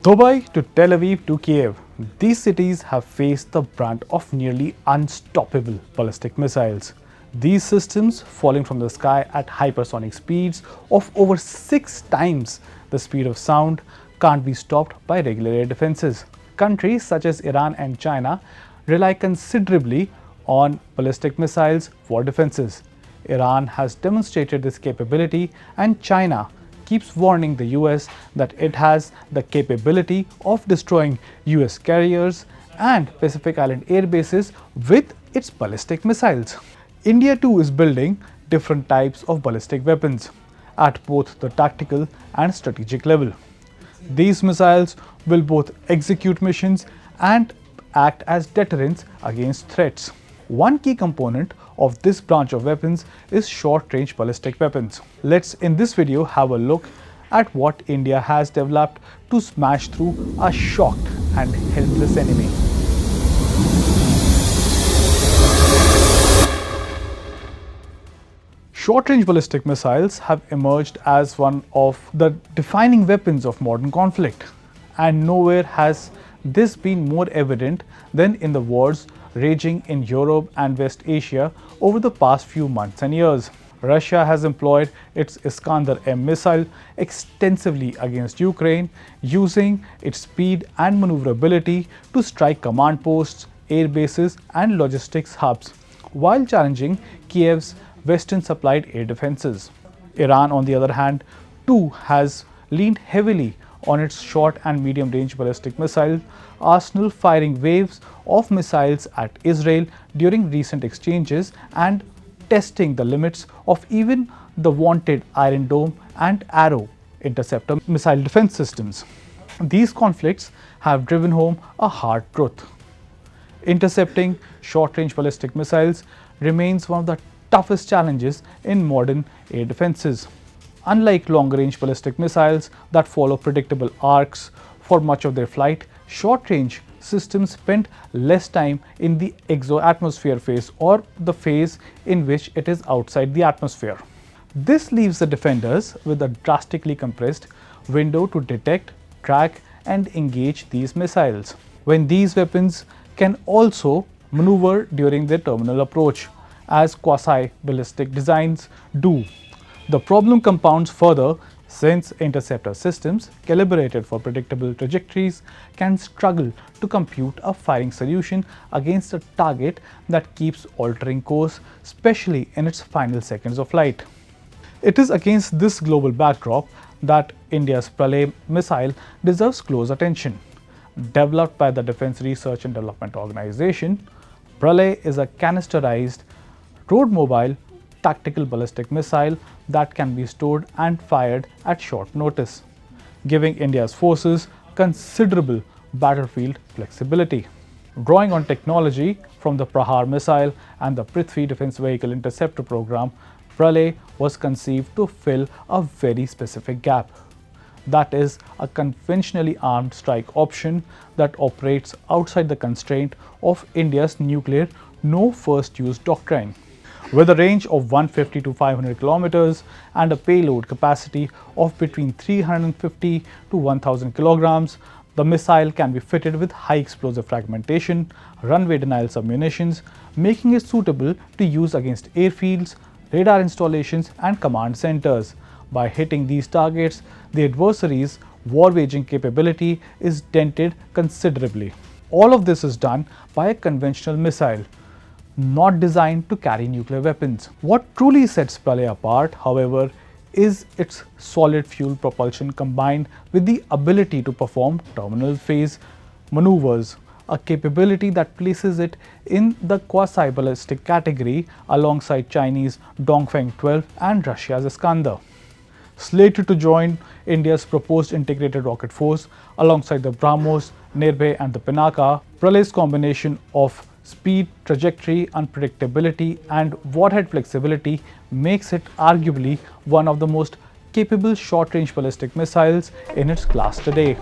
Dubai to Tel Aviv to Kiev, these cities have faced the brunt of nearly unstoppable ballistic missiles. These systems, falling from the sky at hypersonic speeds of over 6 times the speed of sound, can't be stopped by regular air defenses. Countries such as Iran and China rely considerably on ballistic missiles for defenses. Iran has demonstrated this capability, and China keeps warning the US that it has the capability of destroying US carriers and Pacific Island air bases with its ballistic missiles. India too is building different types of ballistic weapons at both the tactical and strategic level. These missiles will both execute missions and act as deterrents against threats. One key component of this branch of weapons is short-range ballistic weapons. Let's in this video have a look at what India has developed to smash through a shocked and helpless enemy. Short-range ballistic missiles have emerged as one of the defining weapons of modern conflict, and nowhere has this been more evident than in the wars raging in Europe and West Asia over the past few months and years. Russia has employed its Iskander M missile extensively against Ukraine, using its speed and maneuverability to strike command posts, air bases, and logistics hubs, while challenging Kiev's Western supplied air defenses. Iran, on the other hand, too has leaned heavily on its short and medium range ballistic missile arsenal, firing waves of missiles at Israel during recent exchanges and testing the limits of even the vaunted Iron Dome and Arrow interceptor missile defense systems. These conflicts have driven home a hard truth. Intercepting short-range ballistic missiles remains one of the toughest challenges in modern air defenses. Unlike long-range ballistic missiles that follow predictable arcs for much of their flight, short-range systems spend less time in the exo-atmosphere phase, or the phase in which it is outside the atmosphere. This leaves the defenders with a drastically compressed window to detect, track, and engage these missiles, when these weapons can also maneuver during their terminal approach, as Quasi ballistic designs do. The problem compounds further since interceptor systems, calibrated for predictable trajectories, can struggle to compute a firing solution against a target that keeps altering course, especially in its final seconds of flight. It is against this global backdrop that India's Pralay missile deserves close attention. Developed by the Defense Research and Development Organization, Pralay is a canisterised, road-mobile tactical ballistic missile that can be stored and fired at short notice, giving India's forces considerable battlefield flexibility. Drawing on technology from the Prahar missile and the Prithvi Defense Vehicle Interceptor program, Pralay was conceived to fill a very specific gap. That is, a conventionally armed strike option that operates outside the constraint of India's nuclear no first use doctrine. With a range of 150 to 500 kilometers and a payload capacity of between 350 to 1000 kilograms, the missile can be fitted with high explosive fragmentation, runway denial submunitions, making it suitable to use against airfields, radar installations, and command centers. By hitting these targets, the adversary's war-waging capability is dented considerably. All of this is done by a conventional missile, not designed to carry nuclear weapons. What truly sets Pralay apart, however, is its solid fuel propulsion combined with the ability to perform terminal phase maneuvers, a capability that places it in the quasi-ballistic category alongside Chinese Dongfeng 12 and Russia's Iskander. Slated to join India's proposed integrated rocket force alongside the BrahMos, Nirbhay, and the Pinaka, Pralay's combination of speed, trajectory, unpredictability, and warhead flexibility makes it arguably one of the most capable short-range ballistic missiles in its class today.